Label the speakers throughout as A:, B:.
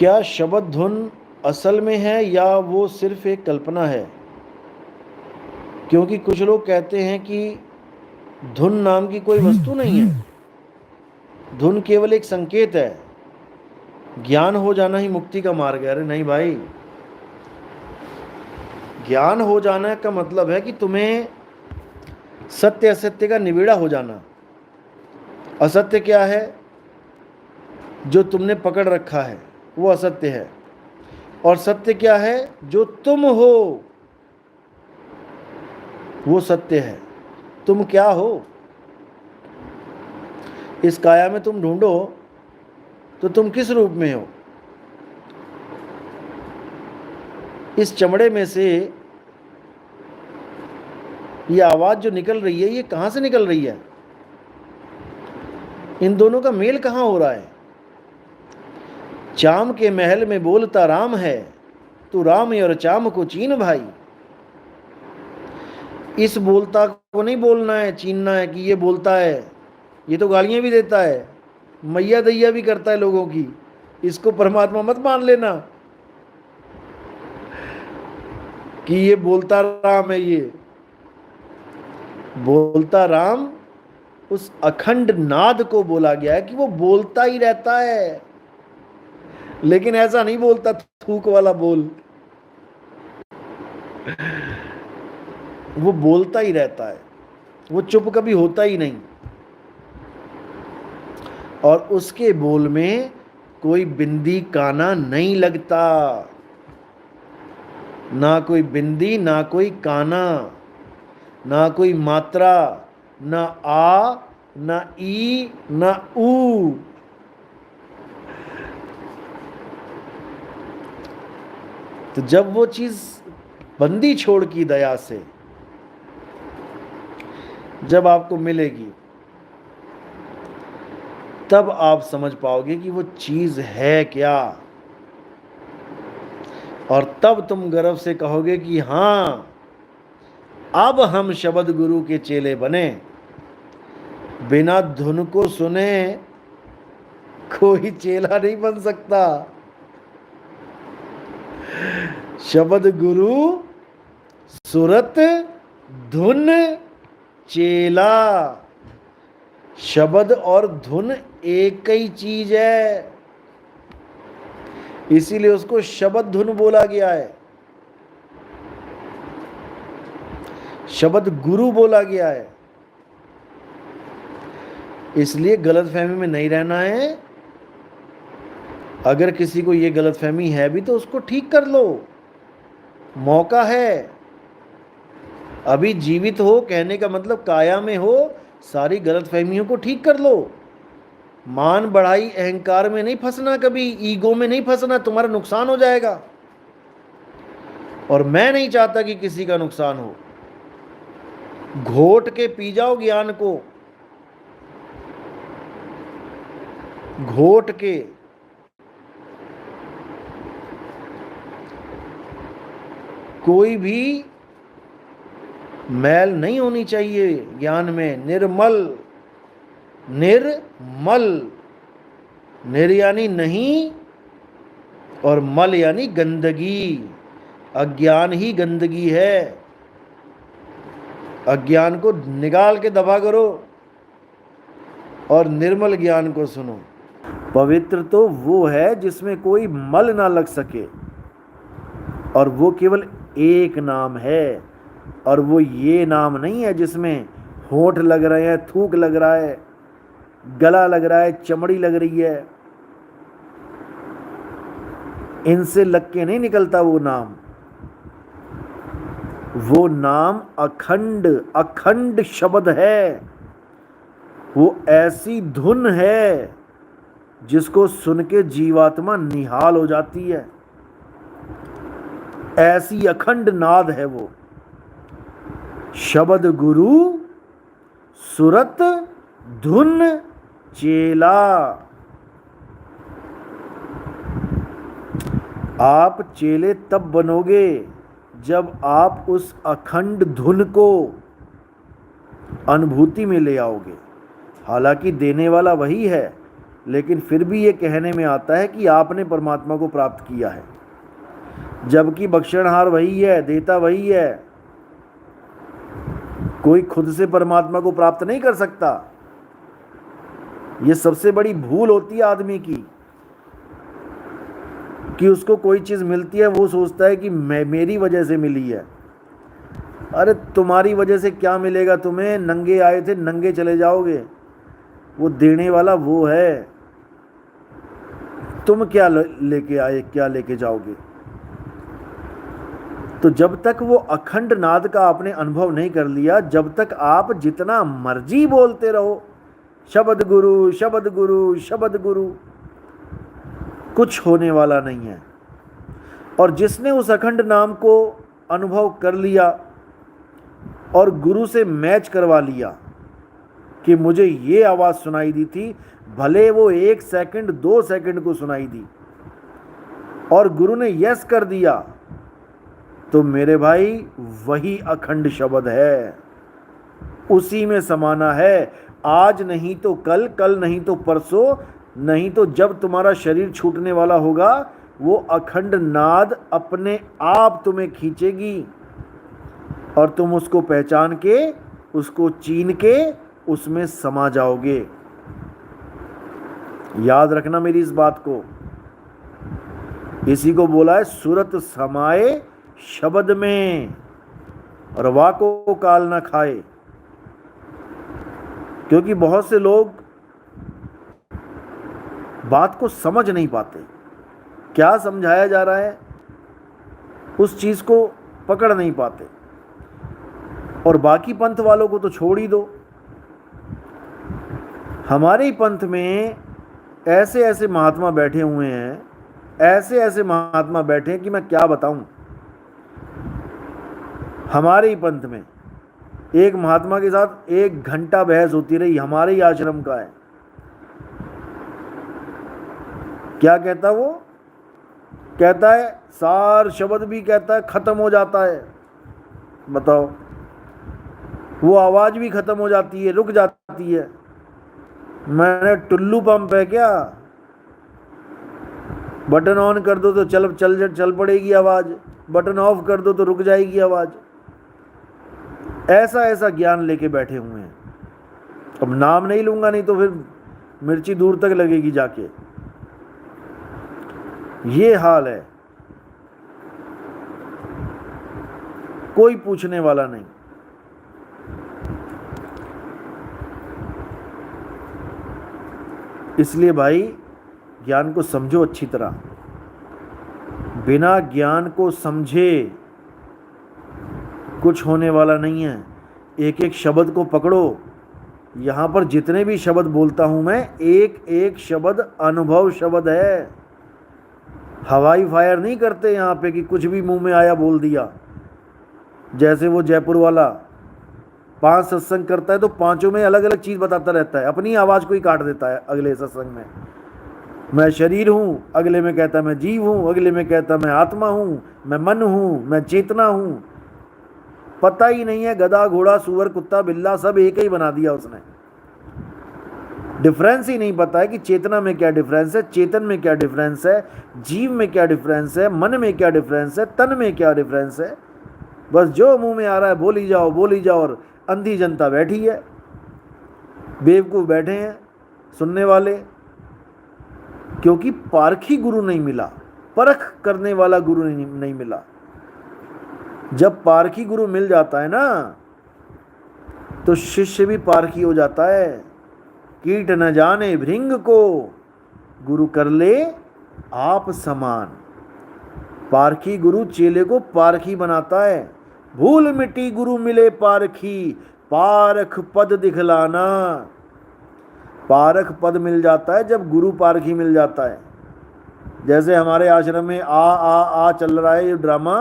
A: क्या शब्द धुन असल में है या वो सिर्फ एक कल्पना है? क्योंकि कुछ लोग कहते हैं कि धुन नाम की कोई वस्तु नहीं है, धुन केवल एक संकेत है, ज्ञान हो जाना ही मुक्ति का मार्ग है। अरे नहीं भाई, ज्ञान हो जाना का मतलब है कि तुम्हें सत्य असत्य का निबेड़ा हो जाना। असत्य क्या है? जो तुमने पकड़ रखा है वो असत्य है। और सत्य क्या है? जो तुम हो वो सत्य है। तुम क्या हो? इस काया में तुम ढूंढो तो तुम किस रूप में हो? इस चमड़े में से ये आवाज जो निकल रही है, ये कहां से निकल रही है? इन दोनों का मेल कहां हो रहा है? चाम के महल में बोलता राम है, तू राम और चाम को चीन भाई। इस बोलता को नहीं बोलना है, चीनना है कि ये बोलता है। ये तो गालियां भी देता है, मैया दैया भी करता है लोगों की। इसको परमात्मा मत मान लेना कि ये बोलता राम है। ये बोलता राम उस अखंड नाद को बोला गया है कि वो बोलता ही रहता है, लेकिन ऐसा नहीं बोलता थूक वाला बोल। वो बोलता ही रहता है, वो चुप कभी होता ही नहीं। और उसके बोल में कोई बिंदी काना नहीं लगता, ना कोई बिंदी, ना कोई काना, ना कोई मात्रा, ना आ, ना ई, ना ऊ। तो जब वो चीज बंदी छोड़ की दया से जब आपको मिलेगी, तब आप समझ पाओगे कि वो चीज है क्या। और तब तुम गर्व से कहोगे कि हाँ, अब हम शब्द गुरु के चेले बने। बिना धुन को सुने कोई चेला नहीं बन सकता। शब्द गुरु, सुरत, धुन, चेला। शब्द और धुन एक ही चीज है, इसीलिए उसको शब्द धुन बोला गया है, शब्द गुरु बोला गया है। इसलिए गलतफहमी में नहीं रहना है। अगर किसी को ये गलतफहमी है भी तो उसको ठीक कर लो, मौका है। अभी जीवित हो कहने का मतलब काया में हो, सारी गलतफहमियों को ठीक कर लो। मान बढ़ाई अहंकार में नहीं फंसना, कभी ईगो में नहीं फंसना, तुम्हारा नुकसान हो जाएगा। और मैं नहीं चाहता कि किसी का नुकसान हो। घोट के पी जाओ ज्ञान को, घोट के। कोई भी मैल नहीं होनी चाहिए ज्ञान में। निर्मल, निर्मल। निर यानी नहीं और मल यानी गंदगी। अज्ञान ही गंदगी है। अज्ञान को निकाल के दबा करो और निर्मल ज्ञान को सुनो। पवित्र तो वो है जिसमें कोई मल ना लग सके, और वो केवल एक नाम है। और वो ये नाम नहीं है जिसमें होंठ लग रहे हैं, थूक लग रहा है, गला लग रहा है, चमड़ी लग रही है। इनसे लग के नहीं निकलता वो नाम। वो नाम अखंड, अखंड शब्द है। वो ऐसी धुन है जिसको सुन के जीवात्मा निहाल हो जाती है। ऐसी अखंड नाद है वो। शब्द गुरु, सुरत, धुन, चेला। आप चेले तब बनोगे जब आप उस अखंड धुन को अनुभूति में ले आओगे। हालांकि देने वाला वही है, लेकिन फिर भी ये कहने में आता है कि आपने परमात्मा को प्राप्त किया है, जबकि बख्शणहार वही है, देता वही है। कोई खुद से परमात्मा को प्राप्त नहीं कर सकता। ये सबसे बड़ी भूल होती है आदमी की, कि उसको कोई चीज़ मिलती है, वो सोचता है कि मेरी वजह से मिली है। अरे तुम्हारी वजह से क्या मिलेगा तुम्हें? नंगे आए थे, नंगे चले जाओगे। वो देने वाला वो है, तुम क्या लेके आए, क्या लेके जाओगे? तो जब तक वो अखंड नाद का आपने अनुभव नहीं कर लिया, जब तक आप जितना मर्जी बोलते रहो शब्द गुरु शब्द गुरु शब्द गुरु, कुछ होने वाला नहीं है। और जिसने उस अखंड नाम को अनुभव कर लिया और गुरु से मैच करवा लिया कि मुझे ये आवाज़ सुनाई दी थी, भले वो 1 सेकंड 2 सेकंड को सुनाई दी, और गुरु ने यस कर दिया, तो मेरे भाई वही अखंड शब्द है, उसी में समाना है। आज नहीं तो कल, कल नहीं तो परसों, नहीं तो जब तुम्हारा शरीर छूटने वाला होगा, वो अखंड नाद अपने आप तुम्हें खींचेगी और तुम उसको पहचान के, उसको चीन के उसमें समा जाओगे। याद रखना मेरी इस बात को। इसी को बोला है सुरत समाए शब्द में, और वाको काल ना खाए। क्योंकि बहुत से लोग बात को समझ नहीं पाते, क्या समझाया जा रहा है उस चीज को पकड़ नहीं पाते। और बाकी पंथ वालों को तो छोड़ ही दो। हमारे ही पंथ में ऐसे ऐसे महात्मा बैठे हुए हैं, ऐसे ऐसे महात्मा बैठे हैं कि मैं क्या बताऊं। हमारे ही पंथ में एक महात्मा के साथ 1 घंटा बहस होती रही, हमारे ही आश्रम का है। क्या कहता वो? कहता है सार शब्द भी कहता है खत्म हो जाता है। बताओ, वो आवाज भी खत्म हो जाती है, रुक जाती है। मैंने टुल्लू पंप है क्या? बटन ऑन कर दो तो चल पड़ेगी आवाज, बटन ऑफ कर दो तो रुक जाएगी आवाज। ऐसा ऐसा ज्ञान लेके बैठे हुए हैं। अब नाम नहीं लूंगा, नहीं तो फिर मिर्ची दूर तक लगेगी जाके। ये हाल है, कोई पूछने वाला नहीं। इसलिए भाई ज्ञान को समझो अच्छी तरह। बिना ज्ञान को समझे कुछ होने वाला नहीं है। एक एक शब्द को पकड़ो। यहाँ पर जितने भी शब्द बोलता हूँ मैं, एक एक शब्द अनुभव शब्द है। हवाई फायर नहीं करते यहाँ पे कि कुछ भी मुंह में आया बोल दिया। जैसे वो जयपुर वाला 5 सत्संग करता है तो 5 में अलग अलग चीज़ बताता रहता है, अपनी आवाज़ को ही काट देता है। अगले सत्संग में मैं शरीर हूँ, अगले में कहता मैं जीव हूँ, अगले में कहता मैं आत्मा हूँ, मैं मन हूँ, मैं चेतना हूँ। पता ही नहीं है, गधा घोड़ा सूअर कुत्ता बिल्ला सब एक ही बना दिया उसने। डिफरेंस ही नहीं पता है कि चेतना में क्या डिफरेंस है, चेतन में क्या डिफरेंस है, जीव में क्या डिफरेंस है, मन में क्या डिफरेंस है, तन में क्या डिफरेंस है। बस जो मुंह में आ रहा है बोली जाओ। और अंधी जनता बैठी है, बेवकूफ़ बैठे हैं सुनने वाले, क्योंकि पारखी गुरु नहीं मिला, परख करने वाला गुरु नहीं मिला। जब पारखी गुरु मिल जाता है ना, तो शिष्य भी पारखी हो जाता है। कीट न जाने भृंग को, गुरु कर ले आप समान। पारखी गुरु चेले को पारखी बनाता है। भूल मिटी गुरु मिले पारखी, पारख पद दिखलाना। पारख पद मिल जाता है जब गुरु पारखी मिल जाता है। जैसे हमारे आश्रम में आ चल रहा है ये ड्रामा,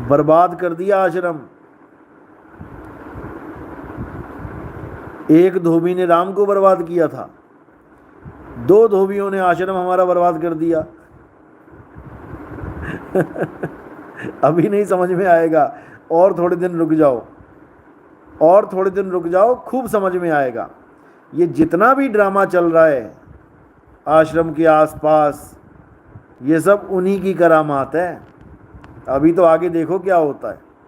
A: बर्बाद कर दिया आश्रम। एक धोबी ने राम को बर्बाद किया था, 2 धोबियों ने आश्रम हमारा बर्बाद कर दिया। अभी नहीं समझ में आएगा, और थोड़े दिन रुक जाओ, खूब समझ में आएगा। ये जितना भी ड्रामा चल रहा है आश्रम के आसपास, ये सब उन्हीं की करामात है। अभी तो आगे देखो क्या होता है।